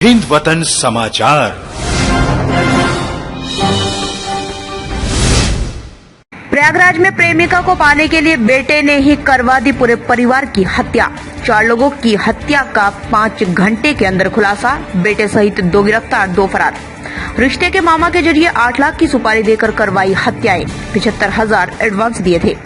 हिंद वतन समाचार। प्रयागराज में प्रेमिका को पाने के लिए बेटे ने ही करवा दी पूरे परिवार की हत्या। 4 लोगों की हत्या का 5 घंटे के अंदर खुलासा। बेटे सहित 2 गिरफ्तार, 2 फरार। रिश्ते के मामा के जरिए 8 लाख की सुपारी देकर करवाई हत्याएं। 75,000 एडवांस दिए थे।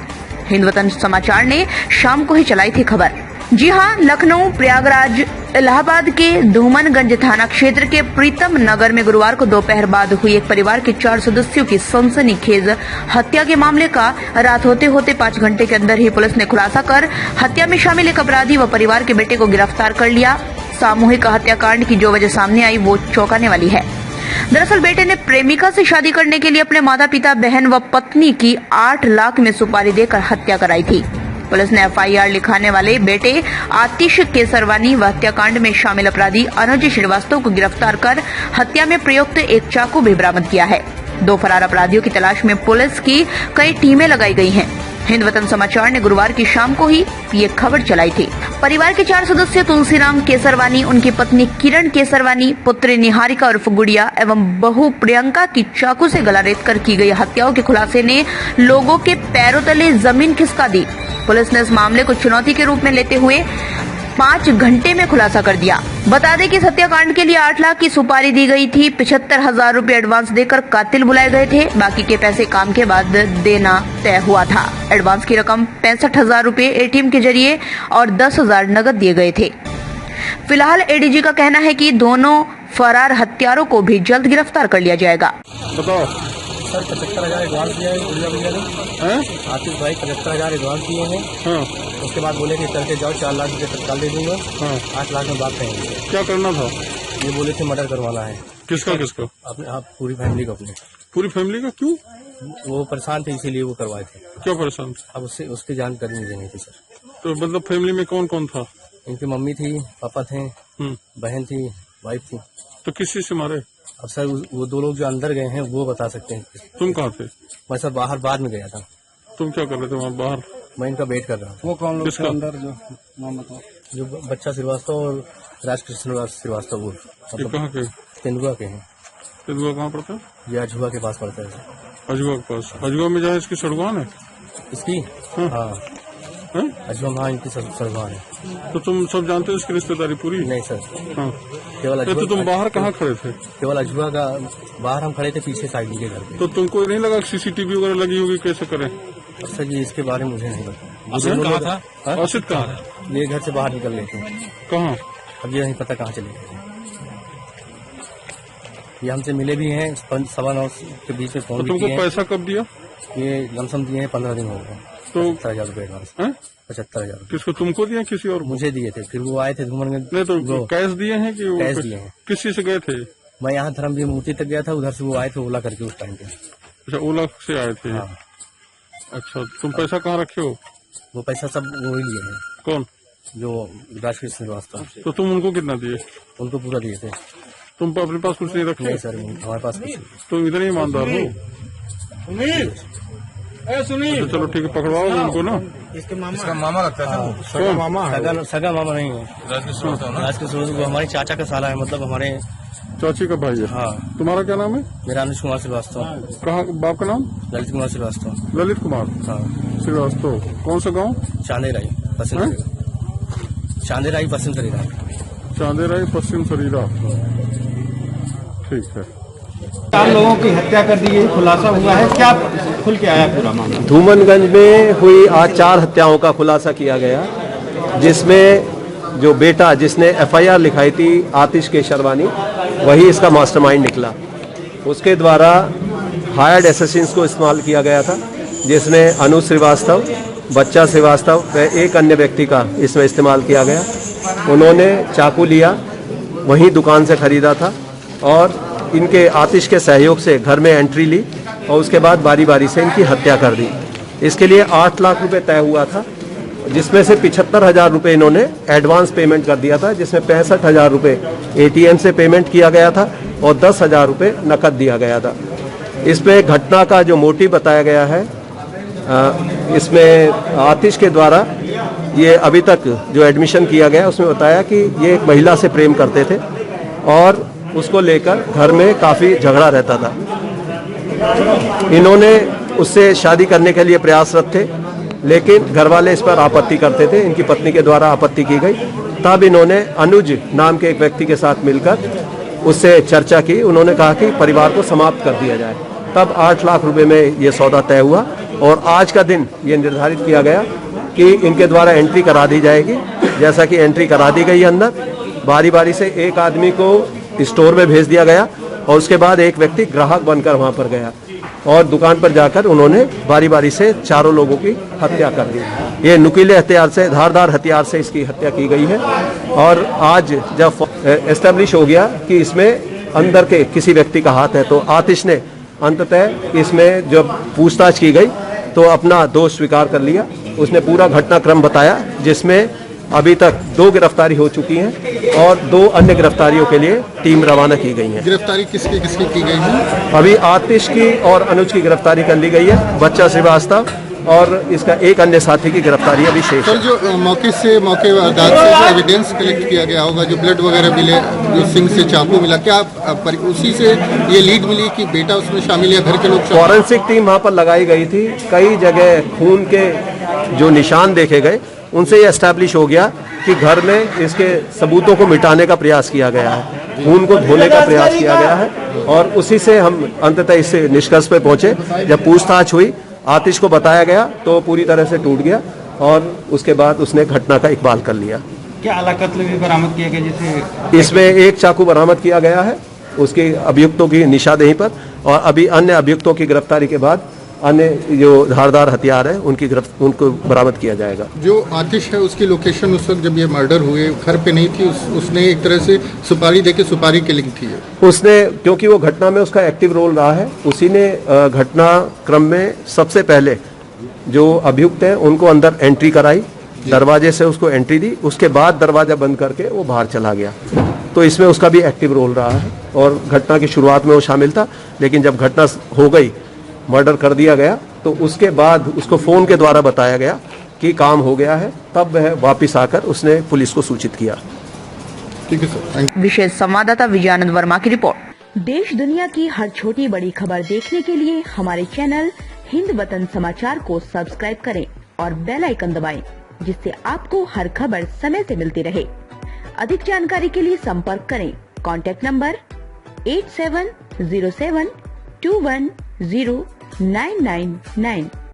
हिंद वतन समाचार ने शाम को ही चलाई थी खबर। जी हां, लखनऊ, प्रयागराज, इलाहाबाद के धूमनगंज थाना क्षेत्र के प्रीतम नगर में गुरुवार को दोपहर बाद हुई एक परिवार के 4 सदस्यों की सनसनीखेज हत्या के मामले का रात होते होते 5 घंटे के अंदर ही पुलिस ने खुलासा कर हत्या में शामिल एक अपराधी व परिवार के बेटे को गिरफ्तार कर लिया। सामूहिक हत्याकांड की जो वजह सामने आई वो चौंकाने वाली है। दरअसल बेटे ने प्रेमिका से शादी करने के लिए अपने माता पिता, बहन व पत्नी की 8 लाख में सुपारी देकर हत्या कराई थी। पुलिस ने FIR लिखाने वाले बेटे आतिश केसरवानी व हत्याकांड में शामिल अपराधी अनुज श्रीवास्तव को गिरफ्तार कर हत्या में प्रयुक्त एक चाकू भी बरामद किया है। 2 फरार अपराधियों की तलाश में पुलिस की कई टीमें लगाई गई हैं। हिंद वतन समाचार ने गुरुवार की शाम को ही ये खबर चलाई थी। परिवार के 4 सदस्य तुलसीराम केसरवानी, उनकी पत्नी किरण केसरवानी, पुत्री निहारिका उर्फ गुड़िया एवं बहू प्रियंका की चाकू से गला रेत कर की गई हत्याओं के खुलासे ने लोगों के पैरों तले जमीन खिसका दी। पुलिस ने इस मामले को चुनौती के रूप में लेते हुए 5 घंटे में खुलासा कर दिया। बता दें कि इस हत्याकांड के लिए 8 लाख की सुपारी दी गई थी। 75,000 रुपए एडवांस देकर कातिल बुलाए गए थे। बाकी के पैसे काम के बाद देना तय हुआ था। एडवांस की रकम 65,000 रुपए ATM के जरिए और 10,000 नकद दिए गए थे। फिलहाल ADG का कहना है कि दोनों फरार हत्यारों को भी जल्द गिरफ्तार कर लिया जाएगा। बताओ सर, 75,000 एडवांस दिया है गुड़िया भैया ने। आतिश भाई 75,000 एडवांस दिए हैं। हाँ। उसके बाद बोले कि करके जाओ, 4 लाख रुपये तत्काल दे दूंगा। हाँ। 8 लाख में बात करेंगे। क्या करना था? ये बोले थे मर्डर करवाना है। किसका किसका? अपने आप पूरी फैमिली को। अपने पूरी फैमिली का? क्यों? वो परेशान थे इसीलिए वो करवाए थे। क्या परेशान थे? अब उसकी जानकारी मुझे नहीं थी सर। तो मतलब फैमिली में कौन कौन था? इनकी मम्मी थी, पापा थे, बहन थी, वाइफ थी। तो किस चीज से मारे? अब सर वो 2 लोग जो अंदर गए हैं वो बता सकते हैं। तुम कहाँ थे? मैं सर बाहर बाद में गया था। तुम क्या कर रहे थे वहाँ बाहर? मैं इनका वेट कर रहा था। वो कौन लोग थे अंदर? जो बच्चा श्रीवास्तव और राजकृष्ण श्रीवास्तव, वो मतलब कहाँ के? तेंदुआ के हैं। तेंदुआ कहाँ पड़ता है? ये अजुआ के पास पड़ता है। अजुआ के पास? अजुआ में जहाँ इसकी सड़ुआन है? इसकी? हाँ। अजुआ में इनकी सड़ुआन है। तो तुम सब जानते हो इसकी रिश्तेदारी पूरी? नहीं सर। हाँ। केवल अजुआ। तो तुम बाहर कहाँ खड़े थे? केवल अजुआ का बाहर हम खड़े थे, पीछे साइड के घर पे। तो तुमको नहीं लगा CCTV वगैरह लगी होगी? कैसे करें? सर जी इसके बारे में मुझे नहीं पता। असित कहाँ था? असित कहाँ? ये घर से बाहर निकल गए थे। कहाँ? अब ये नहीं पता कहाँ चले गए। ये हमसे मिले भी हैं 9:15 के बीच में फोन भी किए। तुमको पैसा कब दिया? ये लमसम दिए हैं 15 दिन हो गए। तो 75,000 रुपये एडवांस। 75,000 किसको? तुमको दिया किसी और? मुझे दिए थे। फिर वो आए थे धूमनगंज। नहीं तो कैश दिए हैं कि? कैश दिए हैं। किस चीज से गए थे? मैं यहाँ धर्मवीर मूर्ति तक गया था, उधर से वो आए थे ओला करके उस टाइम पे। अच्छा, ओला से आए थे। हाँ। अच्छा, तुम पैसा कहाँ रखे हो? वो पैसा सब वो ही लिए हैं। कौन? जो राजकृष्ण श्रीवास्तव। तो तुम उनको कितना दिए? उनको पूरा दिए थे। तुम अपने पास कुछ नहीं रखे? नहीं सर, हमारे पास कुछ नहीं। तुम इधर ही ईमानदार हो? तो चलो ठीक है, पकड़वाओ उनको ना। इसका मामा लगता है। सगा मामा है? सगा मामा नहीं है। राजकृष्ण हमारे चाचा का साला है, मतलब हमारे चाची का भाई है। हाँ। तुम्हारा क्या नाम है? मेरा अनुज कुमार श्रीवास्तव। कहाँ? बाप का नाम? ललित कुमार श्रीवास्तव। ललित कुमार? हाँ। श्रीवास्तव। कौन सा गाँव? चांदेराई पश्चिम। चांदेराई पश्चिम सरीरा। चांदेराई पश्चिम सरीरा। ठीक है। 4 लोगों की हत्या कर दी गई, खुलासा हुआ है। क्या खुल के आया पूरा मामला? धूमनगंज में हुई आज 4 हत्याओं का खुलासा किया गया, जिसमें जो बेटा जिसने FIR लिखाई थी आतिश केसरवानी, वही इसका मास्टरमाइंड निकला। उसके द्वारा हायर्ड एसेसिन्स को इस्तेमाल किया गया था, जिसमें अनुज श्रीवास्तव, बच्चा श्रीवास्तव व एक अन्य व्यक्ति का इसमें इस्तेमाल किया गया। उन्होंने चाकू लिया, वहीं दुकान से खरीदा था और इनके आतिश के सहयोग से घर में एंट्री ली और उसके बाद बारी बारी से इनकी हत्या कर दी। इसके लिए 8 लाख रुपए तय हुआ था, जिसमें से 75,000 रुपये इन्होंने एडवांस पेमेंट कर दिया था, जिसमें 65,000 रुपये ATM से पेमेंट किया गया था और 10,000 रुपये नकद दिया गया था। इसमें घटना का जो मोटिव बताया गया है, इसमें आतिश के द्वारा ये अभी तक जो एडमिशन किया गया उसमें बताया कि ये एक महिला से प्रेम करते थे और उसको लेकर घर में काफ़ी झगड़ा रहता था। इन्होंने उससे शादी करने के लिए प्रयासरत थे, लेकिन घर वाले इस पर आपत्ति करते थे। इनकी पत्नी के द्वारा आपत्ति की गई। तब इन्होंने अनुज नाम के एक व्यक्ति के साथ मिलकर उससे चर्चा की। उन्होंने कहा कि परिवार को समाप्त कर दिया जाए। तब 8 लाख रुपए में ये सौदा तय हुआ और आज का दिन ये निर्धारित किया गया कि इनके द्वारा एंट्री करा दी जाएगी। जैसा कि एंट्री करा दी गई अंदर, बारी बारी से एक आदमी को स्टोर में भेज दिया गया और उसके बाद एक व्यक्ति ग्राहक बनकर वहां पर गया और दुकान पर जाकर उन्होंने बारी बारी से चारों लोगों की हत्या कर दी। ये नुकीले हथियार से, धारदार हथियार से इसकी हत्या की गई है। और आज जब एस्टेब्लिश हो गया कि इसमें अंदर के किसी व्यक्ति का हाथ है, तो आतिश ने अंततः इसमें जब पूछताछ की गई तो अपना दोष स्वीकार कर लिया। उसने पूरा घटनाक्रम बताया, जिसमें अभी तक 2 गिरफ्तारी हो चुकी हैं और 2 अन्य गिरफ्तारियों के लिए टीम रवाना की गई है। गिरफ्तारी किसकी किसकी की गई है? अभी आतिश की और अनुज की गिरफ्तारी कर ली गई है, बच्चा श्रीवास्तव और इसका एक अन्य साथी की गिरफ्तारी अभी शेष है। सर, जो मौके वारदात से जो एविडेंस कलेक्ट किया गया होगा, जो ब्लड वगैरह मिले, जो सिंह से चाकू मिला, क्या उसी से ये लीड मिली कि बेटा उसमें शामिल है, घर के लोग? फॉरेंसिक टीम वहां पर लगाई गई थी। कई जगह खून के जो निशान देखे गए, उनसे ये एस्टैब्लिश हो गया कि घर में इसके सबूतों को मिटाने का प्रयास किया गया है, खून को धोने का प्रयास किया गया है। और उसी से हम अंततः इस निष्कर्ष पे पहुंचे। जब पूछताछ हुई, आतिश को बताया गया तो पूरी तरह से टूट गया और उसके बाद उसने घटना का इकबाल कर लिया। क्या अलाकत भी बरामद किया गया? जैसे इसमें एक चाकू बरामद किया गया है उसके अभियुक्तों की निशानदेही पर, और अभी अन्य अभियुक्तों की गिरफ्तारी के बाद अन्य जो धारदार हथियार है उनको बरामद किया जाएगा। जो आतिश है उसकी लोकेशन उस वक्त जब ये मर्डर हुए घर पे नहीं थी, उसने एक तरह से सुपारी देके सुपारी की लिंक थी। उसने, क्योंकि वो घटना में उसका एक्टिव रोल रहा है, उसी ने घटना क्रम में सबसे पहले जो अभियुक्त हैं उनको अंदर एंट्री कराई, दरवाजे से उसको एंट्री दी, उसके बाद दरवाजा बंद करके वो बाहर चला गया। तो इसमें उसका भी एक्टिव रोल रहा है और घटना की शुरुआत में वो शामिल था, लेकिन जब घटना हो गई, मर्डर कर दिया गया, तो उसके बाद उसको फोन के द्वारा बताया गया कि काम हो गया है, तब वह वापिस आकर उसने पुलिस को सूचित किया। ठीक है सर। विशेष संवाददाता विजयानंद वर्मा की रिपोर्ट। देश दुनिया की हर छोटी बड़ी खबर देखने के लिए हमारे चैनल हिंद वतन समाचार को सब्सक्राइब करें और बेल आइकन दबाएं, जिससे आपको हर खबर समय से मिलती रहे। अधिक जानकारी के लिए संपर्क करें कॉन्टैक्ट नंबर 8707210999।